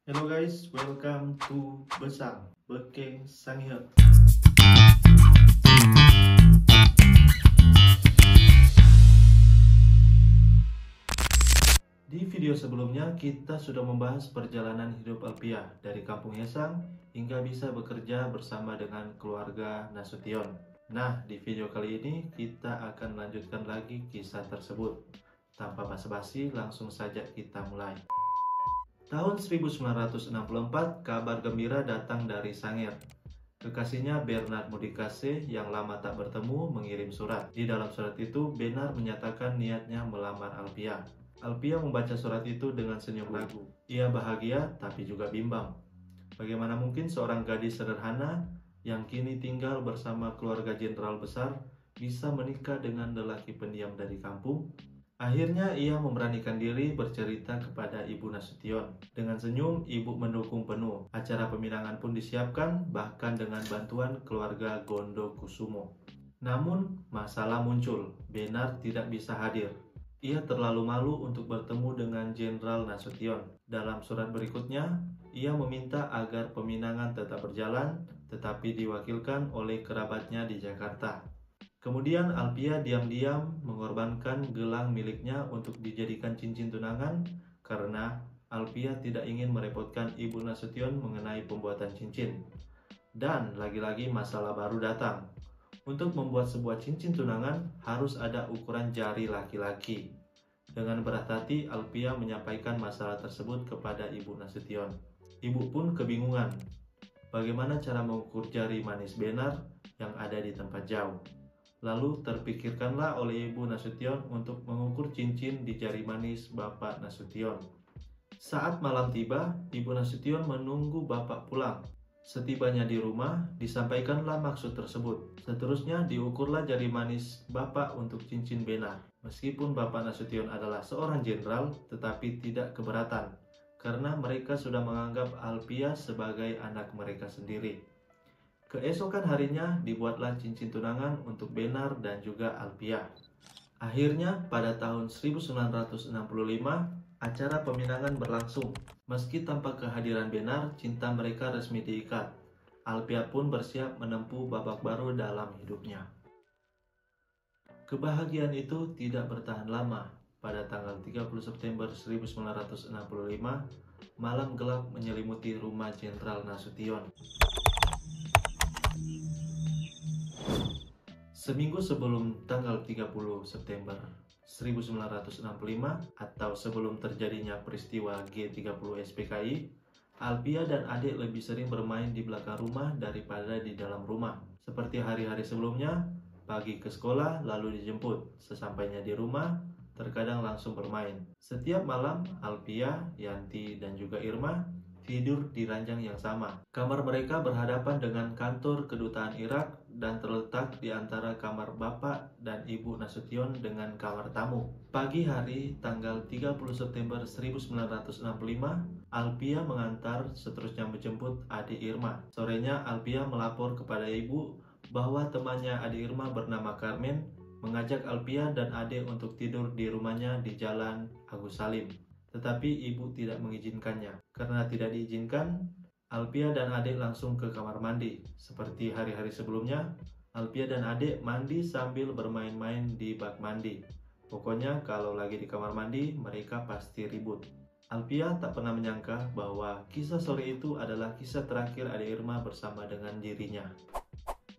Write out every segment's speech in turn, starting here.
Hello guys, welcome to Besang Bekeng Sanghyut. Di video sebelumnya kita sudah membahas perjalanan hidup Alpia dari kampung Hesang hingga bisa bekerja bersama dengan keluarga Nasution. Nah, di video kali ini kita akan melanjutkan lagi kisah tersebut. Tanpa basa-basi, langsung saja kita mulai. Tahun 1964, kabar gembira datang dari Sangir. Kekasihnya Bernard Mudikase yang lama tak bertemu mengirim surat. Di dalam surat itu, Bernard menyatakan niatnya melamar Alpia. Alpia membaca surat itu dengan senyum ragu. Ia bahagia tapi juga bimbang. Bagaimana mungkin seorang gadis sederhana yang kini tinggal bersama keluarga jenderal besar bisa menikah dengan lelaki pendiam dari kampung? Akhirnya ia memberanikan diri bercerita kepada Ibu Nasution. Dengan senyum, ibu mendukung penuh. Acara peminangan pun disiapkan, bahkan dengan bantuan keluarga Gondo Kusumo. Namun, masalah muncul. Bernard tidak bisa hadir. Ia terlalu malu untuk bertemu dengan Jenderal Nasution. Dalam surat berikutnya, ia meminta agar peminangan tetap berjalan, tetapi diwakilkan oleh kerabatnya di Jakarta. Kemudian Alpia diam-diam mengorbankan gelang miliknya untuk dijadikan cincin tunangan karena Alpia tidak ingin merepotkan Ibu Nasution mengenai pembuatan cincin. Dan lagi-lagi masalah baru datang. Untuk membuat sebuah cincin tunangan harus ada ukuran jari laki-laki. Dengan berat hati Alpia menyampaikan masalah tersebut kepada Ibu Nasution. Ibu pun kebingungan. Bagaimana cara mengukur jari manis Bernard yang ada di tempat jauh? Lalu terpikirkanlah oleh Ibu Nasution untuk mengukur cincin di jari manis Bapak Nasution. Saat malam tiba, Ibu Nasution menunggu Bapak pulang. Setibanya di rumah, disampaikanlah maksud tersebut. Seterusnya diukurlah jari manis Bapak untuk cincin Bernard. Meskipun Bapak Nasution adalah seorang jenderal, tetapi tidak keberatan, karena mereka sudah menganggap Alpia sebagai anak mereka sendiri. Keesokan harinya dibuatlah cincin tunangan untuk Bernard dan juga Alpia. Akhirnya pada tahun 1965 acara peminangan berlangsung. Meski tanpa kehadiran Bernard, cinta mereka resmi diikat. Alpia pun bersiap menempuh babak baru dalam hidupnya. Kebahagiaan itu tidak bertahan lama. Pada tanggal 30 September 1965, malam gelap menyelimuti rumah Jenderal Nasution. Seminggu sebelum tanggal 30 September 1965 atau sebelum terjadinya peristiwa G30 SPKI, Alpia dan adik lebih sering bermain di belakang rumah daripada di dalam rumah. Seperti hari-hari sebelumnya, pagi ke sekolah lalu dijemput. Sesampainya di rumah, terkadang langsung bermain. Setiap malam, Alpia, Yanti, dan juga Irma tidur di ranjang yang sama. Kamar mereka berhadapan dengan kantor kedutaan Irak dan terletak di antara kamar Bapak dan Ibu Nasution dengan kamar tamu. Pagi hari tanggal 30 September 1965, Alpia mengantar, seterusnya menjemput adik Irma. Sorenya Alpia melapor kepada ibu bahwa temannya adik Irma bernama Carmen mengajak Alpia dan adik untuk tidur di rumahnya di Jalan Agus Salim. Tetapi ibu tidak mengizinkannya. Karena tidak diizinkan, Alpia dan adik langsung ke kamar mandi. Seperti hari-hari sebelumnya, Alpia dan adik mandi sambil bermain-main di bak mandi. Pokoknya kalau lagi di kamar mandi, mereka pasti ribut. Alpia tak pernah menyangka bahwa kisah sore itu adalah kisah terakhir adik Irma bersama dengan dirinya.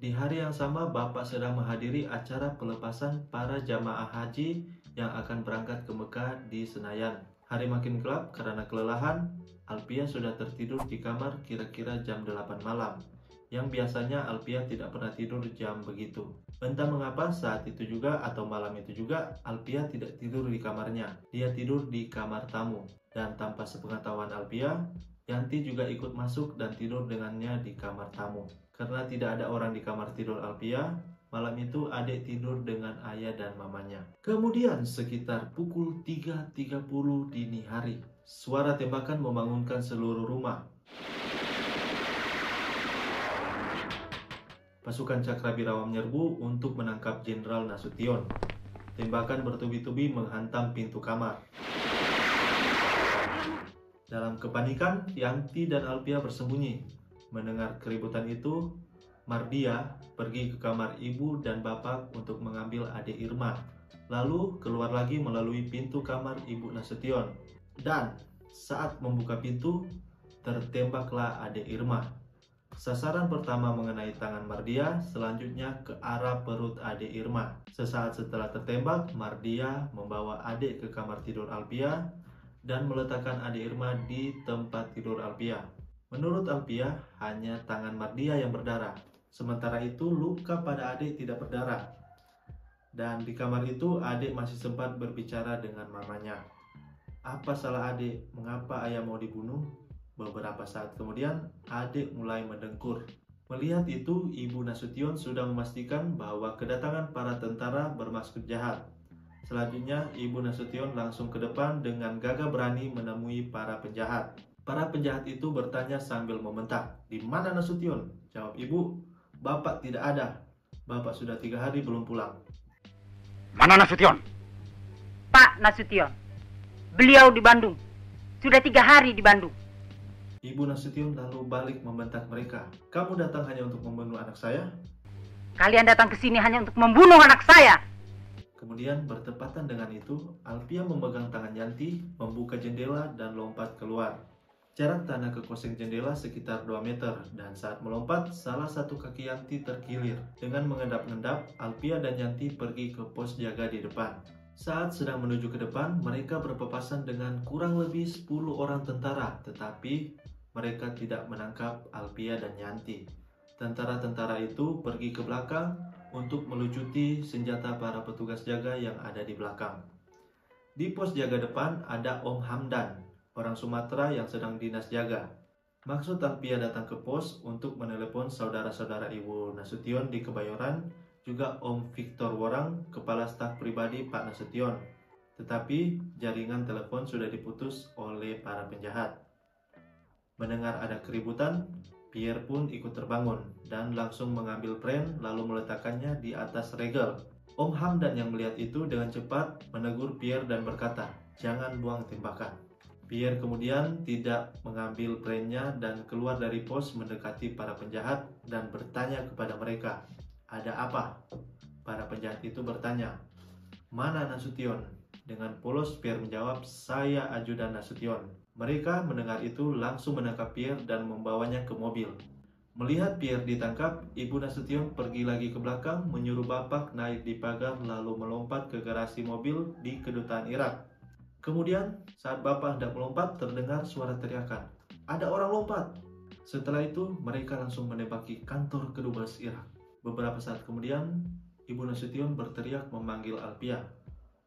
Di hari yang sama, Bapak sedang menghadiri acara pelepasan para jamaah haji yang akan berangkat ke Mekah di Senayan. Hari makin gelap karena kelelahan, Alpia sudah tertidur di kamar kira-kira jam 8 malam. Yang biasanya Alpia tidak pernah tidur jam begitu. Entah mengapa saat itu juga atau malam itu juga, Alpia tidak tidur di kamarnya. Dia tidur di kamar tamu. Dan tanpa sepengetahuan Alpia, Yanti juga ikut masuk dan tidur dengannya di kamar tamu. Karena tidak ada orang di kamar tidur Alpia, malam itu adik tidur dengan ayah dan mamanya. Kemudian sekitar pukul 3.30 dini hari, suara tembakan membangunkan seluruh rumah. Pasukan Cakrabirawa menyerbu untuk menangkap Jenderal Nasution. Tembakan bertubi-tubi menghantam pintu kamar. Dalam kepanikan, Yanti dan Alpia bersembunyi. Mendengar keributan itu, Mardia pergi ke kamar ibu dan bapak untuk mengambil adik Irma. Lalu keluar lagi melalui pintu kamar ibu Nasution. Dan saat membuka pintu, tertembaklah adik Irma. Sasaran pertama mengenai tangan Mardia, selanjutnya ke arah perut adik Irma. Sesaat setelah tertembak, Mardia membawa adik ke kamar tidur Alpia dan meletakkan adik Irma di tempat tidur Alpia. Menurut Alpia, hanya tangan Mardia yang berdarah. Sementara itu, luka pada adik tidak berdarah. Dan di kamar itu, adik masih sempat berbicara dengan mamanya. Apa salah adik? Mengapa ayah mau dibunuh? Beberapa saat kemudian, adik mulai mendengkur. Melihat itu, ibu Nasution sudah memastikan bahwa kedatangan para tentara bermaksud jahat. Selanjutnya, ibu Nasution langsung ke depan dengan gagah berani menemui para penjahat. Para penjahat itu bertanya sambil membentak, "Di mana Nasution?" Jawab ibu, "Bapak tidak ada. Bapak sudah 3 hari belum pulang." Mana Nasution? Pak Nasution, beliau di Bandung. Sudah 3 hari di Bandung. Ibu Nasution lalu balik membentak mereka, "Kamu datang hanya untuk membunuh anak saya?" Kalian datang ke sini hanya untuk membunuh anak saya. Kemudian bertepatan dengan itu, Alpia memegang tangan Yanti, membuka jendela dan lompat keluar. Jarak tanah ke koseng jendela sekitar 2 meter, dan saat melompat, salah satu kaki Yanti terkilir. Dengan mengendap-endap, Alpia dan Yanti pergi ke pos jaga di depan. Saat sedang menuju ke depan, mereka berpapasan dengan kurang lebih 10 orang tentara, tetapi mereka tidak menangkap Alpia dan Yanti. Tentara-tentara itu pergi ke belakang untuk melucuti senjata para petugas jaga yang ada di belakang. Di pos jaga depan ada Om Hamdan, orang Sumatera yang sedang dinas jaga. Maksud Alpia datang ke pos untuk menelepon saudara-saudara ibu Nasution di Kebayoran, juga Om Victor Worang, kepala staf pribadi Pak Nasution. Tetapi jaringan telepon sudah diputus oleh para penjahat. Mendengar ada keributan, Pierre pun ikut terbangun dan langsung mengambil pren lalu meletakkannya di atas regel. Om Hamdan yang melihat itu dengan cepat menegur Pierre dan berkata, "Jangan buang tembakan." Pierre kemudian tidak mengambil prennya dan keluar dari pos mendekati para penjahat dan bertanya kepada mereka, "Ada apa?" Para penjahat itu bertanya, "Mana Nasution?" Dengan polos Pierre menjawab, "Saya ajudan Nasution." Mereka mendengar itu langsung menangkap Pierre dan membawanya ke mobil. Melihat Pierre ditangkap, ibu Nasution pergi lagi ke belakang menyuruh bapak naik di pagar lalu melompat ke garasi mobil di kedutaan Irak. Kemudian saat bapak hendak melompat terdengar suara teriakan, "Ada orang lompat!" Setelah itu mereka langsung menembaki kantor kedubes Irak. Beberapa saat kemudian ibu Nasution berteriak memanggil Alpia.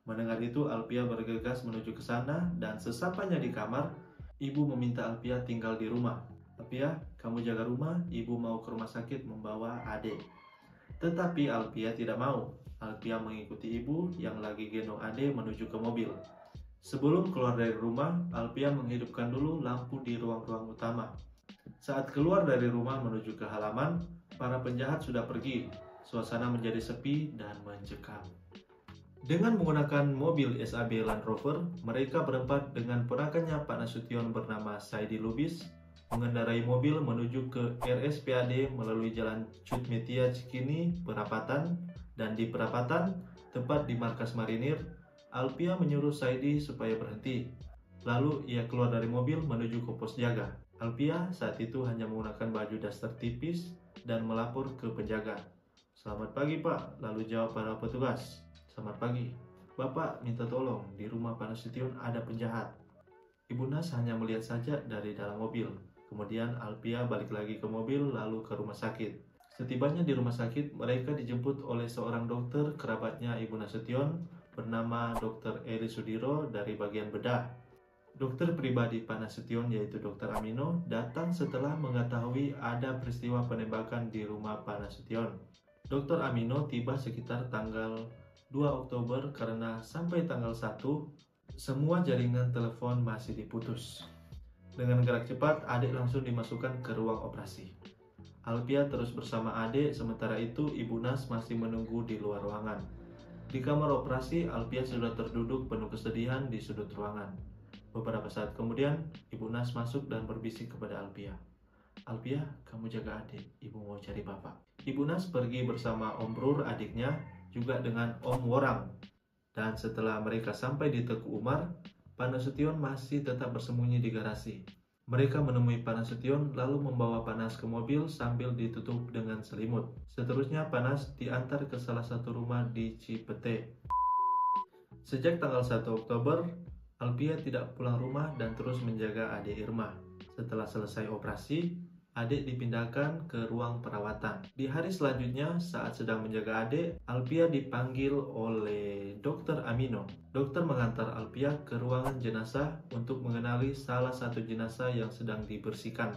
Mendengar itu, Alpia bergegas menuju ke sana dan sesampainya di kamar, ibu meminta Alpia tinggal di rumah. "Alpia, kamu jaga rumah, ibu mau ke rumah sakit membawa adik." Tetapi Alpia tidak mau. Alpia mengikuti ibu yang lagi gendong adik menuju ke mobil. Sebelum keluar dari rumah, Alpia menghidupkan dulu lampu di ruang-ruang utama. Saat keluar dari rumah menuju ke halaman, para penjahat sudah pergi. Suasana menjadi sepi dan mencekam. Dengan menggunakan mobil SAB Land Rover, mereka berempat dengan ponakannya Pak Nasution bernama Saidi Lubis mengendarai mobil menuju ke RSPAD melalui jalan Cutmetia Cikini, Perapatan, dan di Perapatan, tepat di markas marinir, Alpia menyuruh Saidi supaya berhenti. Lalu ia keluar dari mobil menuju ke pos jaga. Alpia saat itu hanya menggunakan baju daster tipis dan melapor ke penjaga. "Selamat pagi Pak," lalu jawab para petugas. "Selamat pagi. Bapak minta tolong, di rumah Pak Nasution ada penjahat." Ibu Nas hanya melihat saja dari dalam mobil. Kemudian Alpia balik lagi ke mobil lalu ke rumah sakit. Setibanya di rumah sakit, mereka dijemput oleh seorang dokter kerabatnya Ibu Nasution bernama Dr. Eri Sudiro dari bagian bedah. Dokter pribadi Pak Nasution yaitu Dr. Amino datang setelah mengetahui ada peristiwa penembakan di rumah Pak Nasution. Dr. Amino tiba sekitar tanggal 2 Oktober karena sampai tanggal 1 semua jaringan telepon masih diputus. Dengan gerak cepat, adik langsung dimasukkan ke ruang operasi. Alpia terus bersama adik, sementara itu Ibu Nas masih menunggu di luar ruangan. Di kamar operasi, Alpia sudah terduduk penuh kesedihan di sudut ruangan. Beberapa saat kemudian, Ibu Nas masuk dan berbisik kepada Alpia. "Alpia, kamu jaga adik, ibu mau cari bapak." Ibu Nas pergi bersama Om Brur adiknya, juga dengan Om Worang. Dan setelah mereka sampai di Teku Umar, Pak Nasution masih tetap bersembunyi di garasi. Mereka menemui Pak Nasution lalu membawa Pak Nas ke mobil sambil ditutup dengan selimut. Seterusnya Pak Nas diantar ke salah satu rumah di Cipete. Sejak tanggal 1 Oktober, Alpia tidak pulang rumah dan terus menjaga adik Irma. Setelah selesai operasi, adik dipindahkan ke ruang perawatan. Di hari selanjutnya, saat sedang menjaga adik, Alpia dipanggil oleh Dr. Amino. Dokter mengantar Alpia ke ruangan jenazah untuk mengenali salah satu jenazah yang sedang dibersihkan.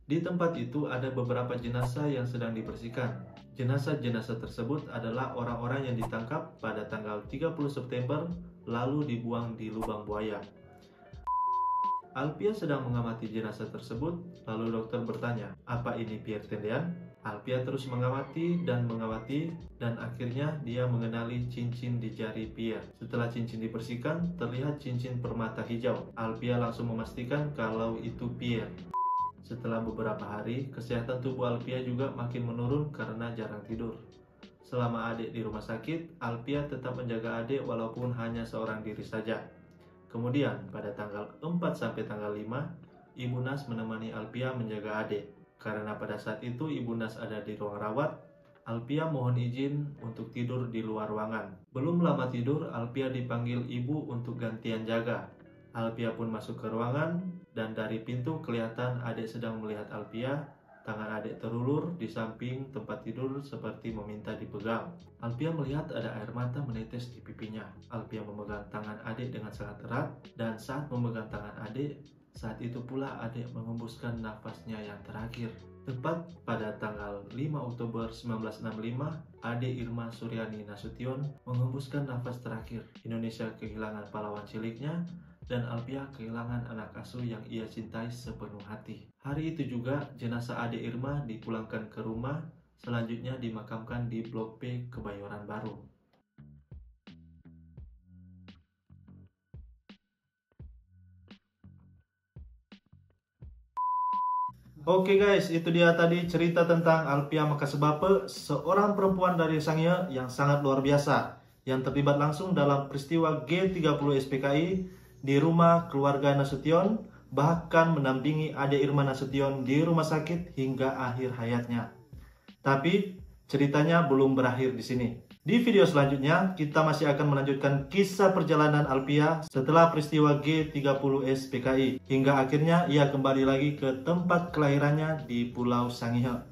Di tempat itu ada beberapa jenazah yang sedang dibersihkan. Jenazah-jenazah tersebut adalah orang-orang yang ditangkap pada tanggal 30 September lalu dibuang di lubang buaya. Alpia sedang mengamati jenazah tersebut, lalu dokter bertanya, "Apa ini Pierre Tendean?" Alpia terus mengamati, dan akhirnya dia mengenali cincin di jari Pierre. Setelah cincin dibersihkan, terlihat cincin permata hijau. Alpia langsung memastikan kalau itu Pierre. Setelah beberapa hari, kesehatan tubuh Alpia juga makin menurun karena jarang tidur. Selama adik di rumah sakit, Alpia tetap menjaga adik walaupun hanya seorang diri saja. Kemudian, pada tanggal 4 sampai tanggal 5, Ibu Nas menemani Alpia menjaga adik. Karena pada saat itu Ibu Nas ada di ruang rawat, Alpia mohon izin untuk tidur di luar ruangan. Belum lama tidur, Alpia dipanggil ibu untuk gantian jaga. Alpia pun masuk ke ruangan, dan dari pintu kelihatan adik sedang melihat Alpia. Tangan adik terulur di samping tempat tidur seperti meminta dipegang. Alpia melihat ada air mata menetes di pipinya. Alpia memegang tangan adik dengan sangat erat, dan saat memegang tangan adik, saat itu pula adik mengembuskan nafasnya yang terakhir. Tepat pada tanggal 5 Oktober 1965, adik Irma Suryani Nasution mengembuskan nafas terakhir. Indonesia kehilangan pahlawan ciliknya, dan Alpia kehilangan anak asuh yang ia cintai sepenuh hati. Hari itu juga jenazah adik Irma dipulangkan ke rumah, selanjutnya dimakamkan di Blok B, Kebayoran Baru. Oke guys, itu dia tadi cerita tentang Alpia Makasebape, seorang perempuan dari Sangihe yang sangat luar biasa, yang terlibat langsung dalam peristiwa G30 SPKI di rumah keluarga Nasution, bahkan mendampingi adik Irma Nasution di rumah sakit hingga akhir hayatnya. Tapi ceritanya belum berakhir di sini. Di video selanjutnya, kita masih akan melanjutkan kisah perjalanan Alpia setelah peristiwa G30 SPKI, hingga akhirnya ia kembali lagi ke tempat kelahirannya di Pulau Sangihe.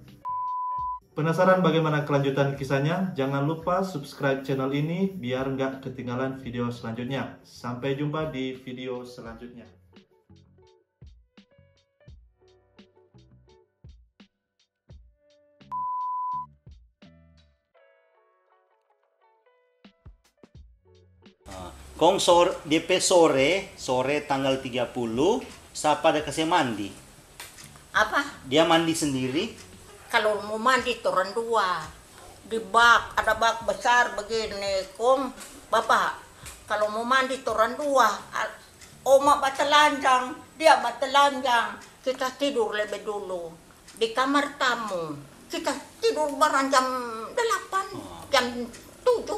Penasaran bagaimana kelanjutan kisahnya? Jangan lupa subscribe channel ini biar nggak ketinggalan video selanjutnya. Sampai jumpa di video selanjutnya. Kong DP sore tanggal 30, siapa ada kasih mandi? Apa? Dia mandi sendiri? Kalau mau mandi turun dua. Di bak, ada bak besar begini, Kong. Bapak, kalau mau mandi turun dua. Oma batelanjang, dia batelanjang. Kita tidur lebih dulu. Di kamar tamu. Kita tidur barang jam 8, jam 7.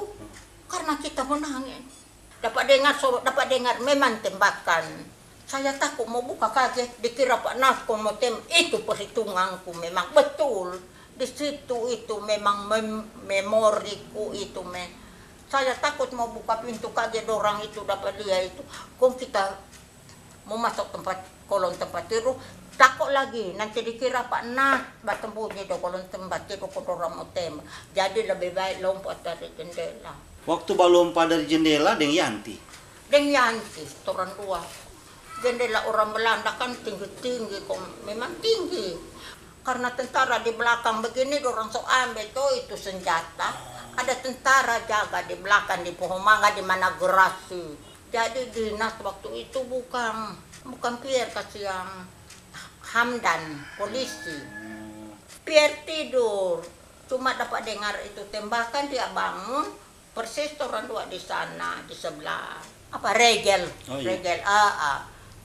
Karena kita menangis. Dapat dengar memang tembakan. Saya takut mau buka kaget, dikira Pak Nasko mau itu perhitunganku memang betul. Di situ itu memang memoriku itu Saya takut mau buka pintu kaget orang itu dapat dia itu. Kok kita mau masuk kolong tempat tidur, takut lagi nanti dikira Pak Nas bersembunyi di kolong tempat tidur ke orang mau tembak. Jadi lebih baik lompat dari jendela. Waktu lompat dari jendela dengan Yanti, turun dua. Jendela orang Belanda kan tinggi-tinggi, memang tinggi. Karena tentara di belakang begini, orang so ambil itu senjata. Ada tentara jaga di belakang di pohon mangga di mana gerasi. Jadi dinas waktu itu bukan Pierre kasih yang Hamdan, polisi. Pierre tidur, cuma dapat dengar itu tembakan, dia bangun. Persis orang dua di sana, di sebelah. Apa, Regel? Oh, iya. Regel,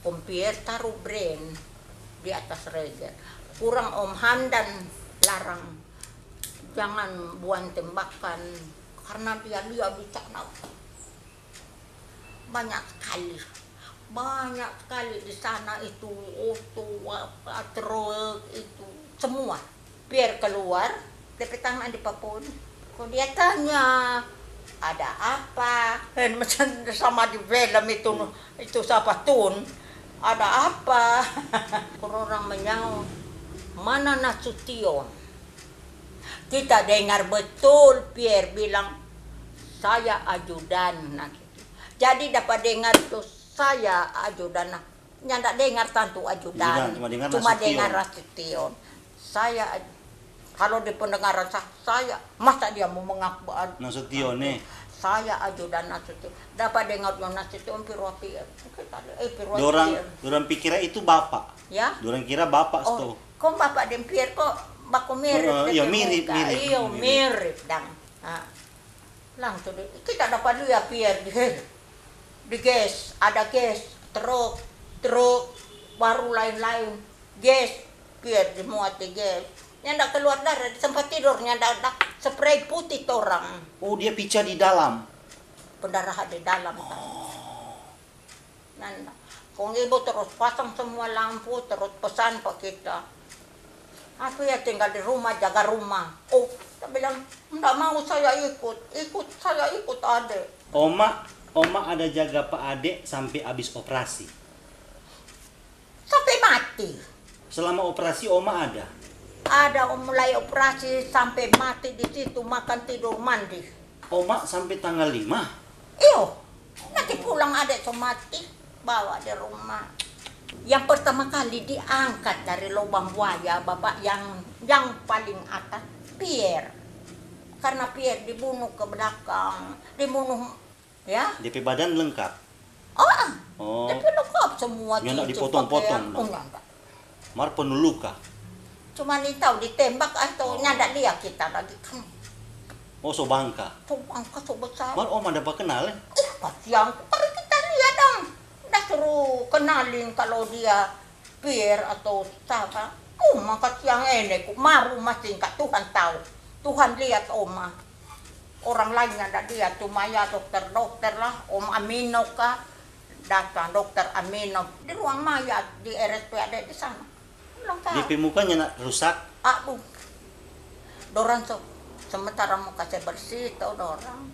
Om Pierre taruh brand di atas reger. Kurang Om Hamdan larang jangan buang tembakan karena dia di sana banyak sekali di sana itu truk itu semua. Pierre keluar tepi tangan di papun. Kok dia tanya ada apa? Macam sama di film itu siapa Tun? Ada apa? Orang menyaut, mana Nasution? Kita dengar betul Pierre bilang saya ajudan. Nah, gitu. Jadi dapat dengar tuh saya ajudan. Nyandak dengar tantu ajudan. Cuma dengar Nasution. Saya kalau di pendengaran saya, masa dia mau mengaku Nasution nih. Saya ajudan Nasution. Dapat dengar Nasution piruapi. Dorang pikirnya itu bapak. Ya? Dorang kira bapak Oh, kok bapak dan Pierre kok baku mirip? Iya mirip. Iya mirip dang. Langsung kita dapat lihat Pierre di gas, ada gas, truk, baru lain-lain, gas, Pierre dimuat di gas. Nyandak keluar darah di tempat tidurnya ada spray putih orang. Oh dia picah di dalam. Pendarahan di dalam. Nanda. Kung ibu terus pasang semua lampu, terus pesan pak kita. Aku ya tinggal di rumah, jaga rumah. Oh, saya bilang, enggak mau saya ikut adek. Oma ada jaga Pak Ade sampai habis operasi. Sampai mati. Selama operasi Oma ada. Ada mulai operasi sampai mati di situ, makan tidur mandi. Oma sampai tanggal 5. Iyo, nanti pulang adek so mati, bawa di rumah. Yang pertama kali diangkat dari lubang buaya, bapak yang paling atas, Pierre. Karena Pierre dibunuh ke belakang, dibunuh, ya. DP badan lengkap. Oh. Tapi lengkap semua. Dia nak dipotong-potong. Enggak. Mar penuh luka. Cuma ini tahu ditembak atau nyadak dia kita lagi kan. Oh so bangka. So bangka so besar. Mar Oma dapat kenal Yang mari kita lihat dong. Dah suruh kenalin kalau dia Pierre atau siapa. Maka siang ini maru masih kat Tuhan tahu. Tuhan lihat Oma. Orang lain ada dia cuma ya dokter lah. Om Amino kah. Datang dokter Amino di ruang mayat di RSPAD di sana. DP mukanya nak rusak. Dorang sementara muka saya bersih tau dorang.